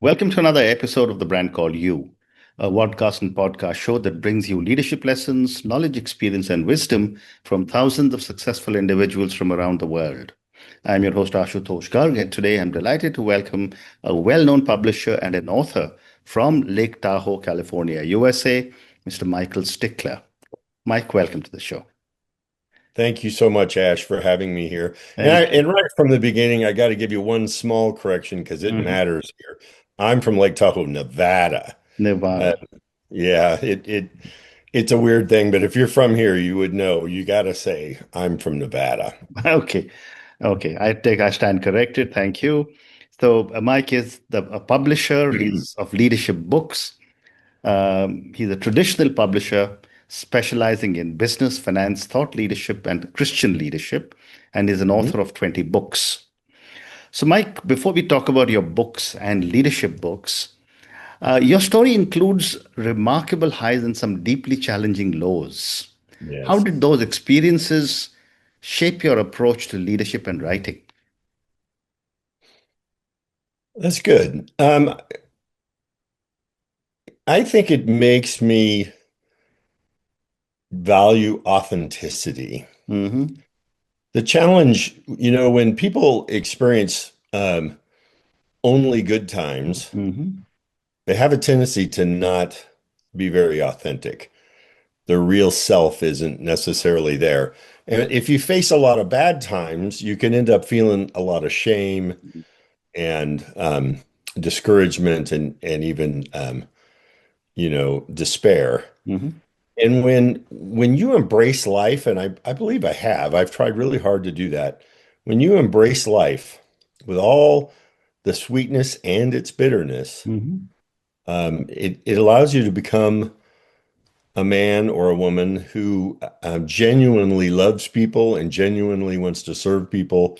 Welcome to another episode of The Brand Called You, a podcast and podcast show that brings you leadership lessons, knowledge, experience, and wisdom from thousands of successful individuals from around the world. I'm your host, Ashutosh Garg, and today I'm delighted to welcome a well known publisher and an author from Lake Tahoe, California, USA, Mr. Michael Stickler. Mike, welcome to the show. Thank you so much, Ash, for having me here. And Thank you. and right from the beginning, I got to give you one small correction because it Mhm. matters here. I'm from Lake Tahoe, Nevada. Uh, Nevada. yeah, it's a weird thing, but if you're from here, you would know. You got to say I'm from Nevada. Okay. Okay. I stand corrected. Thank you. So Mike is a publisher. He's of leadership books. He's a traditional publisher specializing in business, finance, thought leadership, and Christian leadership, and is an Mhm. author of 20 books. So, Mike, before we talk about your books and leadership books, your story includes remarkable highs and some deeply challenging lows. How Yes, did those experiences shape your approach to leadership and writing? that's good. I think it makes me value authenticity. Mm-hmm. The challenge, when people experience only good times, Mm-hmm. they have a tendency to not be very authentic. Their real self isn't necessarily there. And if you face a lot of bad times, you can end up feeling a lot of shame and discouragement and even despair. Mm-hmm. And when you embrace life, and I believe I have, I've tried really hard to do that. When you embrace life with all the sweetness and its bitterness, Mm-hmm. it allows you to become a man or a woman who genuinely loves people and genuinely wants to serve people.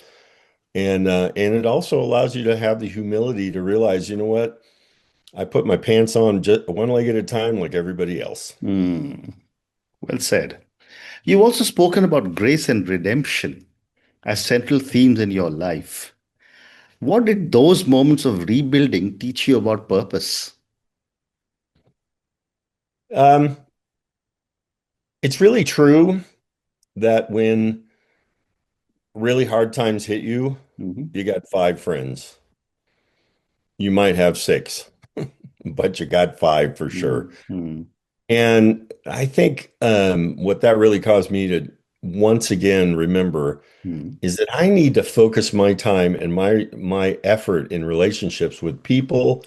And it also allows you to have the humility to realize, you know what? I put my pants on just one leg at a time, like everybody else. Mm. Well said. You've also spoken about grace and redemption as central themes in your life. What did those moments of rebuilding teach you about purpose? Um, it's really true that when really hard times hit you, Hmm. you got five friends. You might have six, but you got five for sure. Hmm. And I think what that really caused me to once again remember Hmm. is that I need to focus my time and my effort in relationships with people,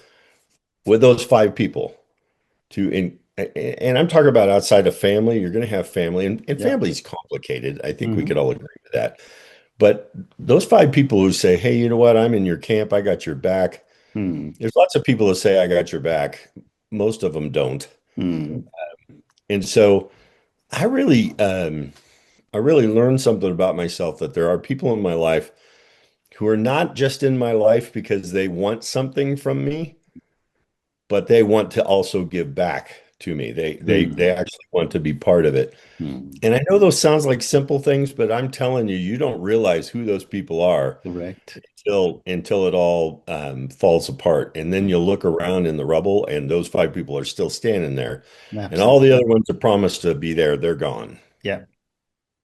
with those five people to in and I'm talking about outside of family. You're going to have family, and Yeah. family's complicated. I think we could Hmm. all agree with that. But those five people who say, "Hey, you know what? I'm in your camp. I got your back." Hmm. There's lots of people who say, "I got your back." Most of them don't. Hmm. And so I really, I really learned something about myself that there are people in my life who are not just in my life because they want something from me, but they want to also give back to me. They Hmm. actually want to be part of it. Hmm. And I know those sounds like simple things, but I'm telling you, you don't realize who those people are Correct. until it all falls apart. And then you'll look around in the rubble, and those five people are still standing there, and all the Absolutely. other ones that promised to be there, they're gone. Yeah.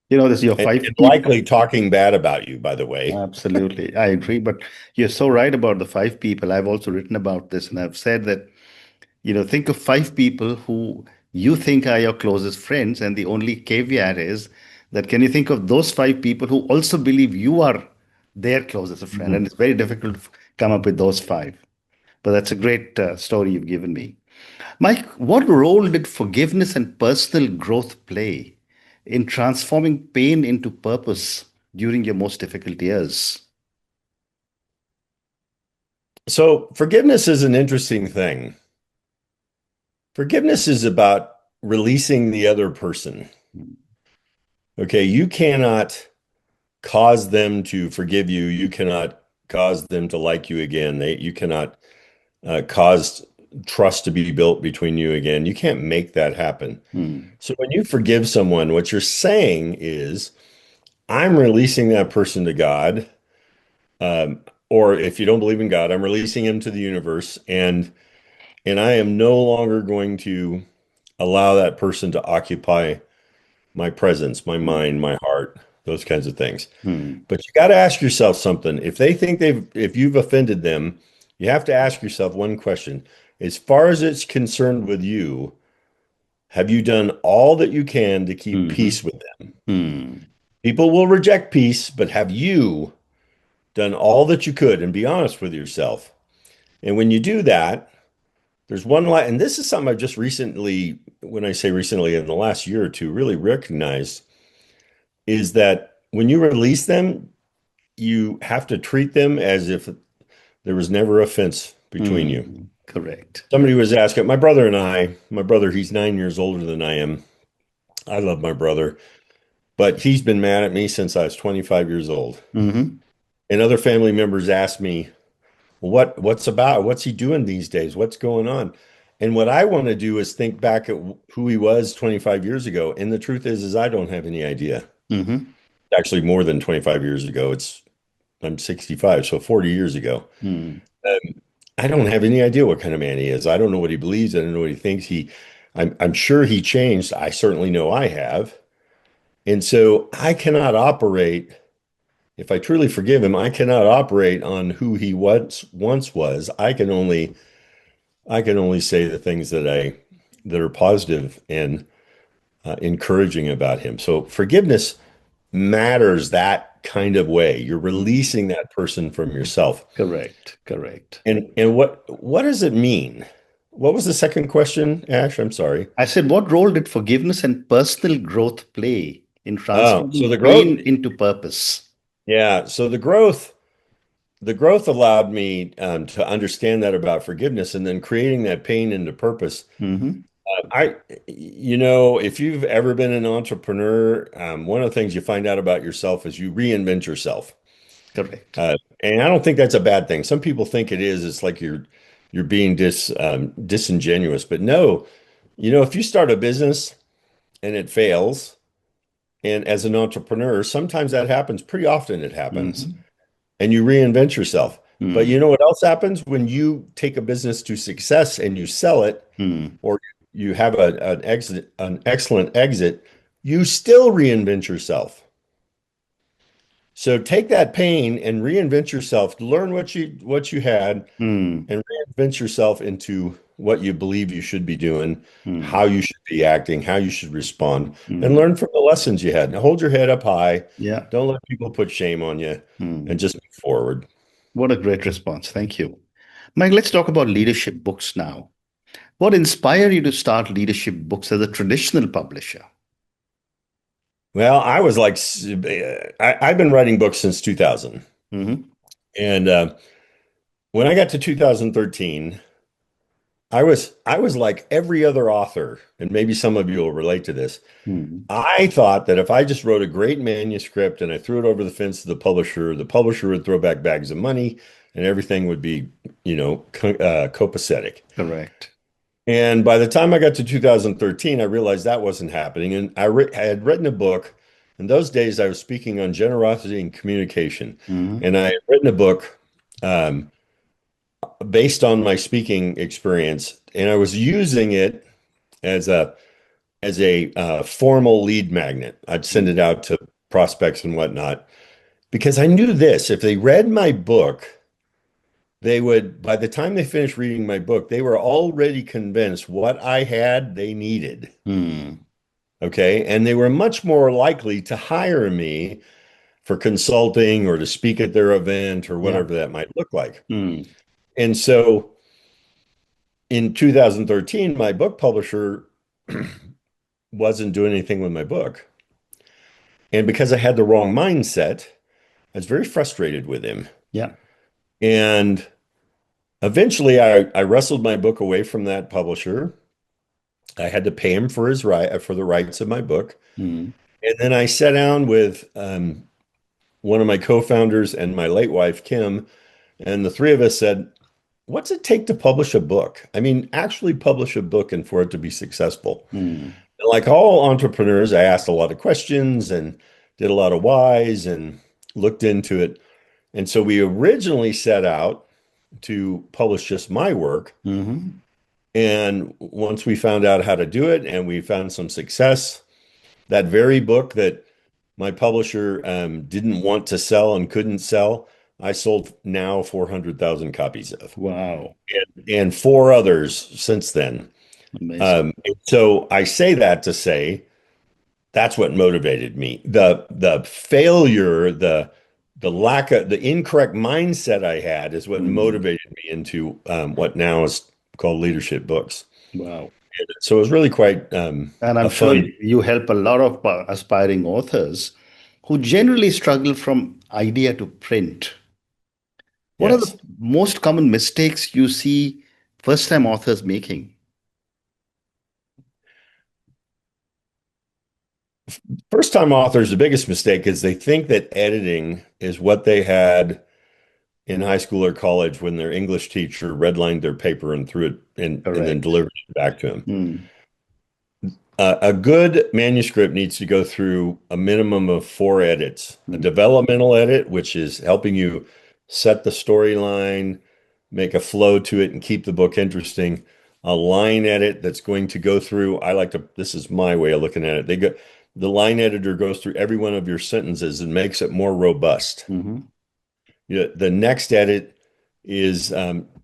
You know, this is your And five people. likely talking bad about you, by the way. Absolutely. I agree. But you're so right about the five people. I've also written about this and I've said that, think of five people who you think are your closest friends. And the only caveat is that can you think of those five people who also believe you are their closest friend? And Mhm. it's very difficult to come up with those five. But that's a great story you've given me. Mike, what role did forgiveness and personal growth play in transforming pain into purpose during your most difficult years? So forgiveness is an interesting thing. Forgiveness is about releasing the other person. Okay, you cannot cause them to forgive you. You cannot cause them to like you again. You cannot cause trust to be built between you again. You can't make that happen. Hmm. So when you forgive someone, what you're saying is, I'm releasing that person to God, um, or if you don't believe in God, I'm releasing him to the universe, and I am no longer going to allow that person to occupy my presence, my Mm, mind, my heart, those kinds of things. mm, But you got to ask yourself something. If they think if you've offended them, you have to ask yourself one question. As far as it's concerned with you, have you done all that you can to keep mhm, peace with them? mm, People will reject peace, but have you done all that you could and be honest with yourself? And when you do that, there's one line, and this is something I've just recently, when I say recently, in the last year or two, really recognized is that when you release them, you have to treat them as if there was never offense between you. correct. Somebody was asking, my brother and I, my brother, he's 9 years older than I am. I love my brother, but he's been mad at me since I was 25 years old. Hmm. And other family members ask me, what's about? What's he doing these days? What's going on? And what I want to do is think back at who he was 25 years ago. And the truth is I don't have any idea. Hmm. Actually, more than 25 years ago. I'm 65, so 40 years ago. Mm, Um, I don't have any idea what kind of man he is. I don't know what he believes. I don't know what he thinks. I'm sure he changed. I certainly know I have. And so I cannot operate, if I truly forgive him, I cannot operate on who he once was. I can only say the things that are positive and encouraging about him. So forgiveness matters that kind of way. You're mm, releasing that person from yourself. correct, correct. And what does it mean? What was the second question, Ash? I'm sorry. I said, what role did forgiveness and personal growth play in Oh, so transforming the growth, pain into purpose? yeah. So the growth allowed me to understand that about forgiveness, and then creating that pain into purpose. Hmm. If you've ever been an entrepreneur, one of the things you find out about yourself is you reinvent yourself. Correct. And I don't think that's a bad thing. Some people think it is. It's like you're being disingenuous, but no. If you start a business and it fails, and as an entrepreneur, sometimes that happens. Pretty often it happens, Hmm. and you reinvent yourself. But Mm, you know what else happens when you take a business to success and you sell it, mm, or you have an excellent exit, you still reinvent yourself. So take that pain and reinvent yourself. Learn what you had mm, and reinvent yourself into what you believe you should be doing, mm, how you should be acting, how you should respond, and mm. learn from the lessons you had. Now hold your head up high. Yeah. Don't let people put shame on you, and Mm. just move forward. What a great response. Thank you. Mike, let's talk about leadership books now. What inspired you to start leadership books as a traditional publisher? Well, I was like, I've been writing books since 2000. Hmm. And when I got to 2013, I was like every other author, and maybe some of you will relate to this. Mm. I thought that if I just wrote a great manuscript and I threw it over the fence to the publisher would throw back bags of money and everything would be, copacetic. Correct. And by the time I got to 2013, I realized that wasn't happening. And I had written a book. In those days, I was speaking on generosity and communication. Hmm. And I had written a book um, based on my speaking experience, and I was using it as a formal lead magnet. I'd send it out to prospects and whatnot because I knew this: if they read my book, they would, by the time they finished reading my book, they were already convinced what I had they needed. Mm. Okay, and they were much more likely to hire me for consulting or to speak at their event or Yeah. whatever that might look like. Mm. And so in 2013, my book publisher wasn't doing anything with my book. And because I had the wrong mindset, I was very frustrated with him. Yeah. And eventually I wrestled my book away from that publisher. I had to pay him for his right for the rights of my book. Mm. And then I sat down with one of my co-founders and my late wife, Kim, and the three of us said, what's it take to publish a book? I mean, actually publish a book and for it to be successful. Mm. And like all entrepreneurs, I asked a lot of questions and did a lot of whys and looked into it. And so we originally set out to publish just my work. Hmm. And once we found out how to do it and we found some success, that very book that my publisher didn't want to sell and couldn't sell, I sold now 400,000 copies of, Wow. and four others since then. Amazing. So I say that to say that's what motivated me. The failure, the lack of the incorrect mindset I had is what Mm. motivated me into what now is called leadership books. Wow. So it was really quite And I'm a sure fun. you help a lot of aspiring authors who generally struggle from idea to print. What are Yes. the most common mistakes you see first time authors making? First time authors, the biggest mistake is they think that editing is what they had in high school or college when their English teacher redlined their paper and threw it and then Correct. delivered it back to them. Mm. A good manuscript needs to go through a minimum of four edits. A Mm. developmental edit, which is helping you set the storyline, make a flow to it, and keep the book interesting. A line edit that's going to go through, I like to, this is my way of looking at it. The line editor goes through every one of your sentences and makes it more robust. Hmm. The next edit is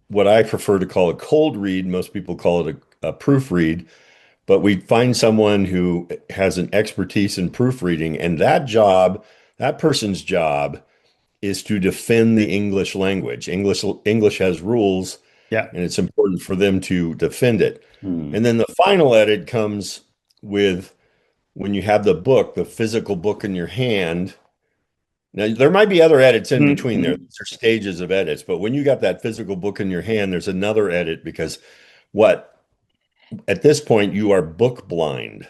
what I prefer to call a cold read. Most people call it a proofread, but we find someone who has an expertise in proofreading, and that person's job is to defend the English language. English has rules, Yeah. and it's important for them to defend it. And Mm. then the final edit comes with when you have the book, the physical book in your hand. Now, there might be other edits in between there. Mhm. These are stages of edits, but when you got that physical book in your hand, there's another edit because what at this point you are book blind.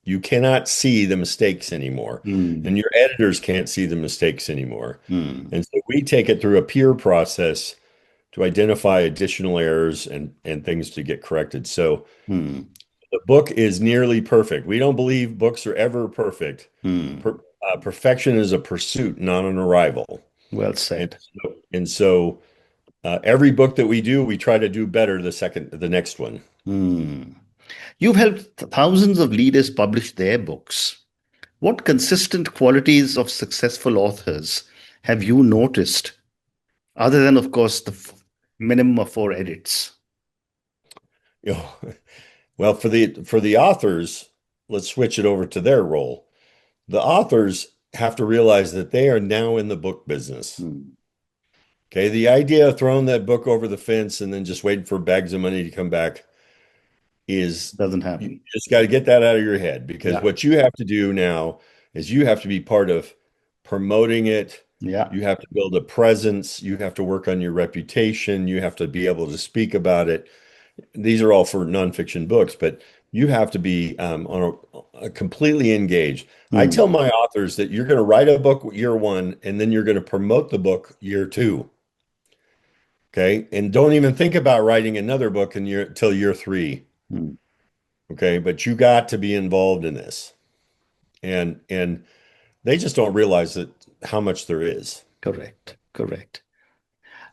You cannot see the mistakes anymore, and Mm. your editors can't see the mistakes anymore. Mm. And so we take it through a peer process to identify additional errors and things to get corrected. So Mm. the book is nearly perfect. We don't believe books are ever perfect. Mm. Perfection is a pursuit, not an arrival. Well And said. every book that we do, we try to do better the next one. Mm. You've helped thousands of leaders publish their books. What consistent qualities of successful authors have you noticed, other than, of course, the minimum of four edits? You know, well, for the authors, let's switch it over to their role. The authors have to realize that they are now in the book business. Mm. Okay, the idea of throwing that book over the fence and then just waiting for bags of money to come back is Doesn't you happen. just got to get that out of your head because Yeah. what you have to do now is you have to be part of promoting it. Yeah. You have to build a presence. You have to work on your reputation. You have to be able to speak about it. These are all for nonfiction books, but you have to be on a completely engaged. I tell Mm. my authors that you're going to write a book year one, and then you're going to promote the book year two. Okay. And don't even think about writing another book in year till year three. Mm. Okay. But you got to be involved in this. And they just don't realize that how much there is. Correct. Correct.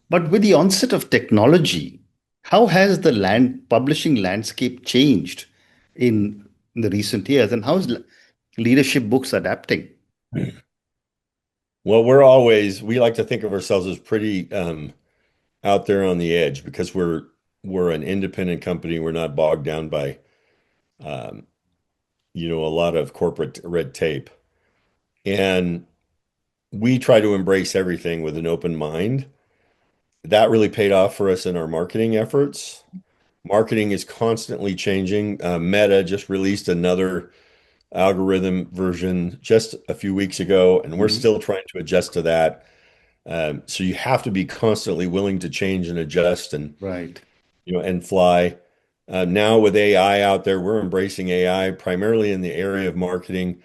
But with the onset of technology, how has the publishing landscape changed in the recent years, and how is leadership books adapting? Well, we like to think of ourselves as pretty out there on the edge because we're an independent company. We're not bogged down by um, a lot of corporate red tape. And we try to embrace everything with an open mind. That really paid off for us in our marketing efforts. Marketing is constantly changing. Meta just released another algorithm version just a few weeks ago, and we're Mhm. still trying to adjust to that. So you have to be constantly willing to change and adjust Right. and fly. Now with AI out there, we're embracing AI primarily in the area of marketing,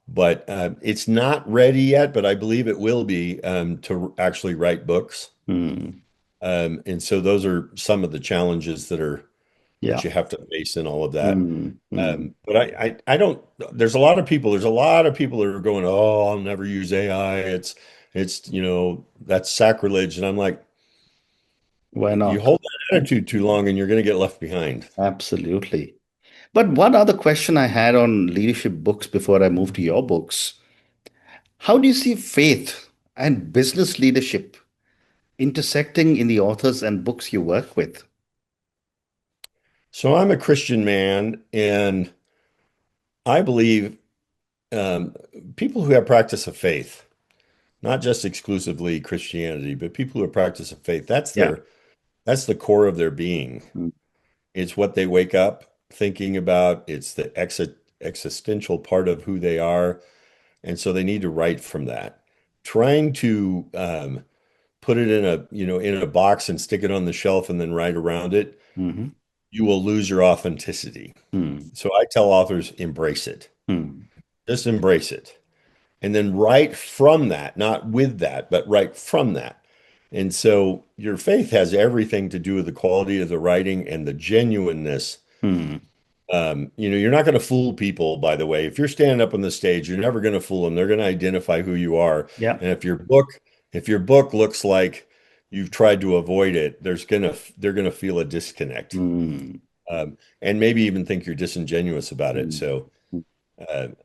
but it's not ready yet, but I believe it will be to actually write books. Mm. And so those are some of the challenges that Yeah. you have to face in all of that. Mm. Mm. But I don't, there's a lot of people that are going, oh, I'll never use AI. It's, that's sacrilege. And I'm like, Why you not? hold that attitude too long and you're going to get left behind. Absolutely. But one other question I had on leadership books before I move to your books. How do you see faith and business leadership intersecting in the authors and books you work with? So I'm a Christian man, and I believe um, people who have practice of faith, not just exclusively Christianity, but people who have practice of faith, Yeah. that's the core of their being. Mm. It's what they wake up thinking about. It's the existential part of who they are. And so they need to write from that. Trying to put it in a box and stick it on the shelf and then write around it, Mm-hmm. you will lose your authenticity. Mm. So I tell authors, embrace it. Mm. Just embrace it. And then write from that, not with that, but write from that. And so your faith has everything to do with the quality of the writing and the genuineness. Mm. You're not going to fool people, by the way. If you're standing up on the stage, you're never going to fool them. They're going to identify who you are. Yeah. And if your book looks like you've tried to avoid it, they're going to feel a disconnect. Mm. And maybe even think you're disingenuous about it. Mm. So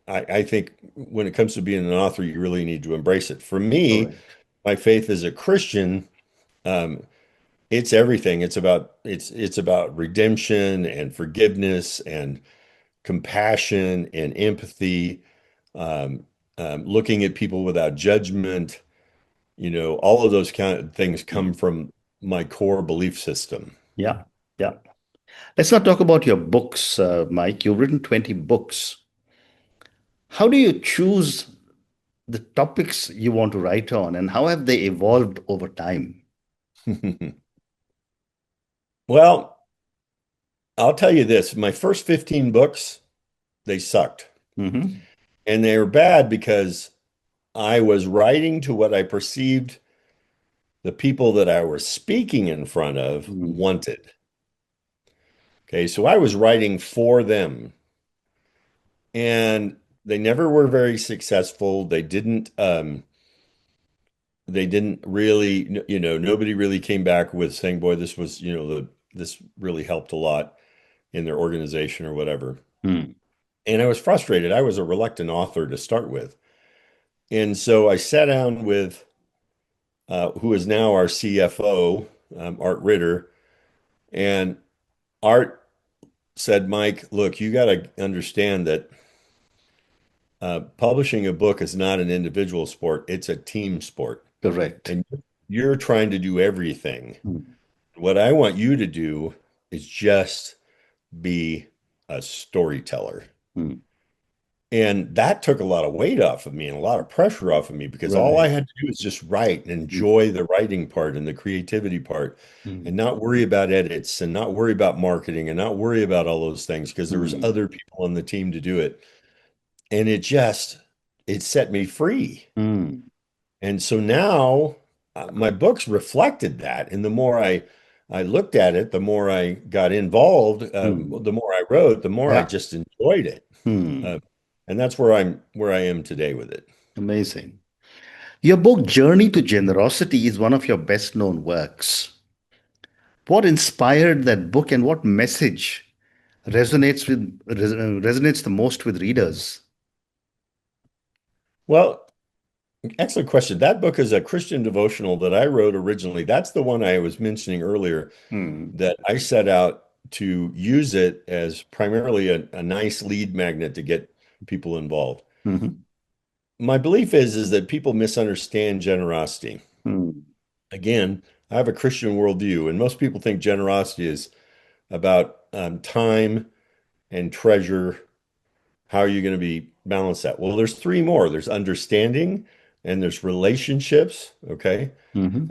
I think when it comes to being an author, you really need to embrace it. For me, Correct. my faith as a Christian, um, it's everything. It's about redemption and forgiveness and compassion and empathy, um, looking at people without judgment. All of those kind of things come Mm. from my core belief system. Yeah. Yeah. Let's not talk about your books, Mike. You've written 20 books. How do you choose the topics you want to write on, and how have they evolved over time? Well, I'll tell you this, my first 15 books, they sucked. Mm-hmm. And they were bad because I was writing to what I perceived the people that I was speaking in front of Mm. wanted. Okay, so I was writing for them, and they never were very successful. They didn't really, nobody really came back with saying, "Boy, this really helped a lot in their organization or whatever." Mm. And I was frustrated. I was a reluctant author to start with. And so I sat down with who is now our CFO, Art Ritter, and Art said, "Mike, look, you got to understand that publishing a book is not an individual sport, it's a team sport. Correct. And you're trying to do everything. Mm. What I want you to do is just be a storyteller." Mm. And that took a lot of weight off of me and a lot of pressure off of me because all I Right. had to do was just write and Mm. enjoy the writing part and the creativity part and Mm. not worry about edits and not worry about marketing and not worry about all those things because there was Mm. other people on the team to do it. And it set me free. Mm. And so now my books reflected that. And the more I looked at it, the more I got involved, Mm. the more I wrote, the more I Yeah. just enjoyed it. Mm. Uh, and that's where I am today with it. Amazing. Your book, Journey to Generosity, is one of your best known works. What inspired that book and what message resonates the most with readers? Well, excellent question. That book is a Christian devotional that I wrote originally. That's the one I was mentioning earlier Mm. that I set out to use it as primarily a nice lead magnet to get people involved. Mhm. My belief is that people misunderstand generosity. Mm. Again, I have a Christian worldview, and most people think generosity is about time and treasure. How are you going to be balance that? Well, there's three more. There's understanding and there's relationships. Okay. Mhm.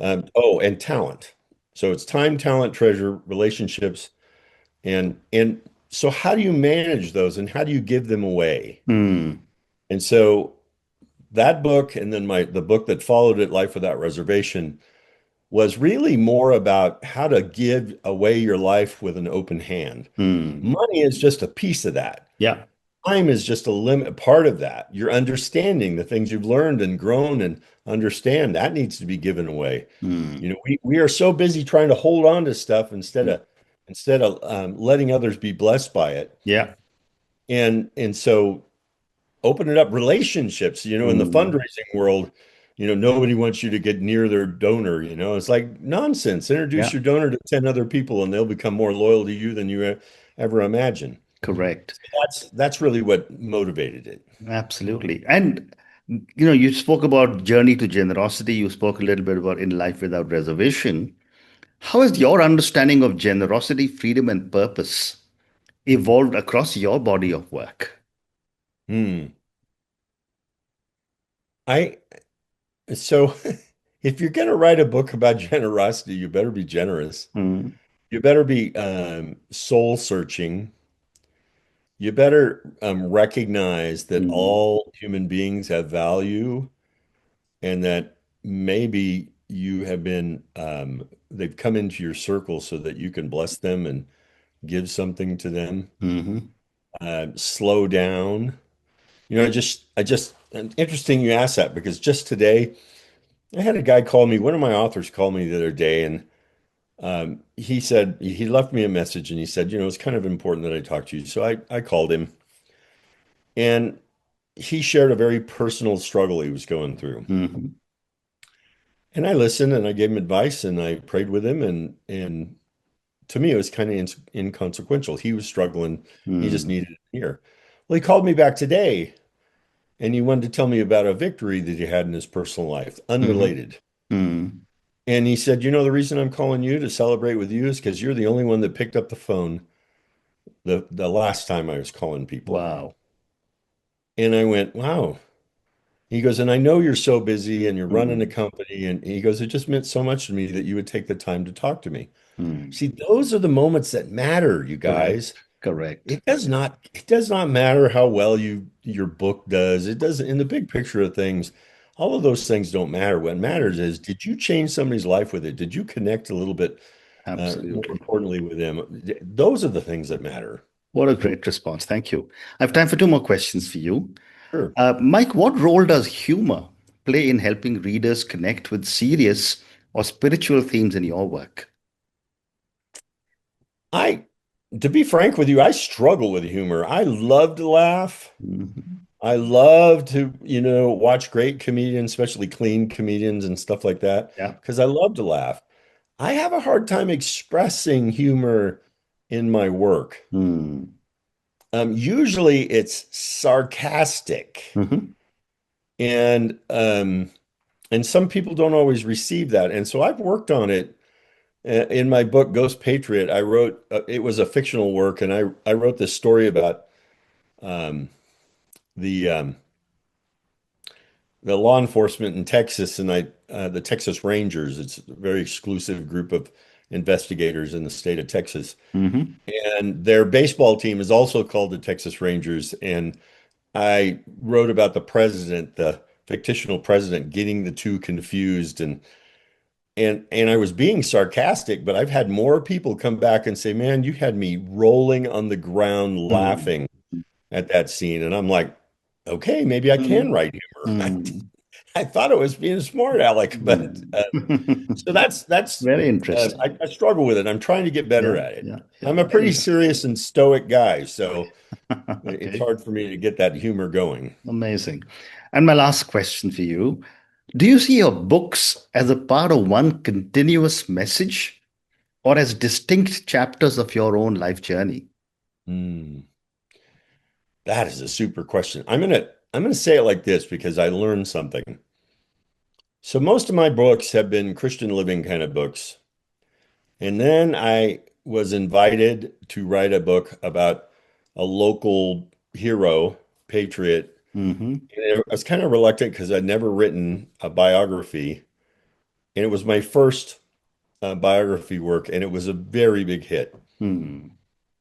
And talent. So it's time, talent, treasure, relationships, and so how do you manage those and how do you give them away? Mm. And so that book and then the book that followed it, Life Without Reservation, was really more about how to give away your life with an open hand. Mm. Money is just a piece of that. Yeah. time is just a limit part of that. Your understanding, the things you've learned and grown and understand, that needs to be given away. Mm. We are so busy trying to hold on to stuff instead of letting others be blessed by it. Yeah. And so opening up relationships, in the Mm. fundraising world, nobody wants you to get near their donor, it's like nonsense. Introduce Yeah. your donor to 10 other people and they'll become more loyal to you than you ever imagine. Correct. So that's really what motivated it. Absolutely. And you spoke about journey to generosity. You spoke a little bit about in life without reservation. How has your understanding of generosity, freedom, and purpose evolved across your body of work? Hmm. I so if you're going to write a book about generosity, you better be generous. Mm. You better be soul searching. You better recognize that Mm. all human beings have value and that maybe you have been, they've come into your circle so that you can bless them and give something to them. Hmm. Slow down. Interesting you asked that because just today, I had a guy call me, one of my authors called me the other day, and he said, he left me a message and he said, it's kind of important that I talk to you. So I called him and he shared a very personal struggle he was going through. Hmm. And I listened and I gave him advice and I prayed with him and to me it was kind of inconsequential. He was struggling, he just Mm. needed to hear. Well, he called me back today and he wanted to tell me about a victory that he had in his personal life, Hmm. unrelated. Mm. And he said, the reason I'm calling you to celebrate with you is because you're the only one that picked up the phone the last time I was calling people. Wow. And I went, wow. He goes, and I know you're so busy and you're running a Mm. company. And he goes, it just meant so much to me that you would take the time to talk to me. Mm. See, those are the moments that matter, you Correct. guys. Correct. It does not matter how well your book does. It doesn't in the big picture of things. All of those things don't matter. What matters Mm. is, did you change somebody's life with it? Did you connect a little bit more Absolutely. importantly with them? Those are the things that matter. What a great response. Thank you. I have time for two more questions for you. Sure. Mike, what role does humor play in helping readers connect with serious or spiritual themes in your work? I, to be frank with you, I struggle with humor. I love to laugh. Mhm. I love to, watch great comedians, especially clean comedians and stuff like that, Yeah. because I love to laugh. I have a hard time expressing humor in my work. Mm. Usually it's sarcastic, Hmm. and and some people don't always receive that. And so I've worked on it. In my book Ghost Patriot, I wrote it was a fictional work, and I wrote this story about um, the the law enforcement in Texas and the Texas Rangers. It's a very exclusive group of investigators in the state of Texas. Hmm. And their baseball team is also called the Texas Rangers. And I wrote about the fictional president, getting the two confused and I was being sarcastic, but I've had more people come back and say, "Man, you had me rolling on the ground Mm. laughing at that scene." And I'm like, "Okay, maybe I can Mm. write humor." Mm. I thought it was being a smart aleck, but Mm. so that's Very interesting. I struggle with it. I'm trying to get better Yeah, at it. yeah, yeah. I'm a Very pretty interesting. serious and stoic guy, so it's Okay, hard for me to get that humor going. amazing. And my last question for you. Do you see your books as a part of one continuous message or as distinct chapters of your own life journey? Hmm, that is a super question. I'm gonna say it like this because I learned something. So most of my books have been Christian living kind of books. And then I was invited to write a book about a local hero, patriot. Hmm. And I was kind of reluctant because I'd never written a biography. And it was my first biography work, and it was a very big hit. Hmm.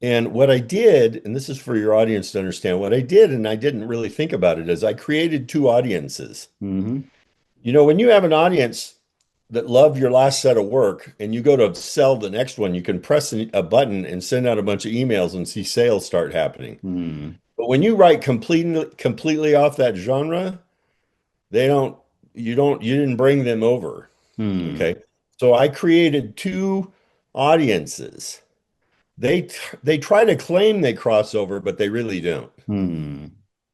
And what I did, and this is for your audience to understand, what I did, and I didn't really think about it, is I created two audiences. Hmm. When you have an audience that love your last set of work and you go to sell the next one, you can press a button and send out a bunch of emails and see sales start happening. Hmm. But when you write completely off that genre, they don't, you didn't bring them over. Hmm. Okay. So I created two audiences. They try to claim they cross over, but they really don't. Hmm.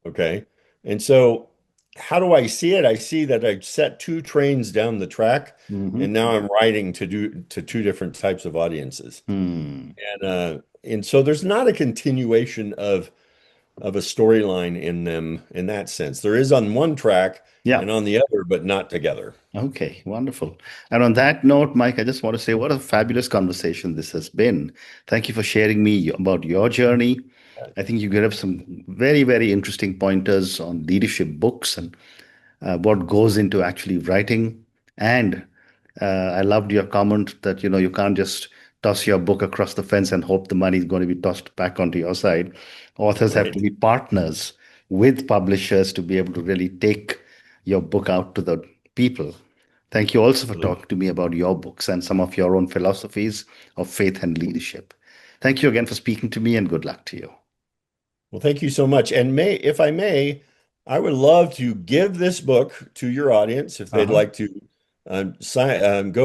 Okay. And so how do I see it? I see that I've set two trains down the track, Hmm. and now I'm writing to two different types of audiences. Hmm. And so there's not a continuation of a storyline in them in that sense. There is on one track Yeah. and on the other, but not together. Okay, wonderful. And on that note, Mike, I just want to say what a fabulous conversation this has been. Thank you for sharing me about your journey. I think you gave us some very, very interesting pointers on leadership books and what goes into actually writing. And I loved your comment that you can't just toss your book across the fence and hope the money is going to be tossed back onto your side. Authors have to Right. be partners with publishers to be able to really take your book out to the people. Thank you also for talking to me about your books and some of your own philosophies of faith and leadership. Thank you again for speaking to me, and good luck to you. Well, thank you so much. And if I may, I would love to give this book to your audience if they'd Uh-huh. like to go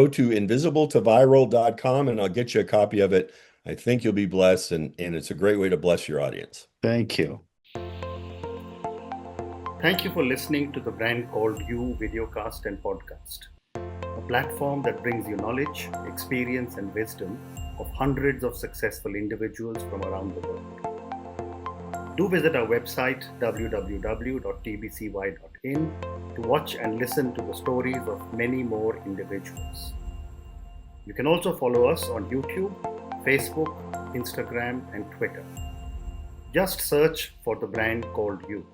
to invisibletoviral.com and I'll get you a copy of it. I think you'll be blessed, and it's a great way to bless your audience. Thank you. Thank you for listening to the Brand Called You videocast and podcast, a platform that brings you knowledge, experience, and wisdom of hundreds of successful individuals from around the world. Do visit our website www.tbcy.in to watch and listen to the stories of many more individuals. You can also follow us on YouTube, Facebook, Instagram, and Twitter. Just search for the Brand Called You.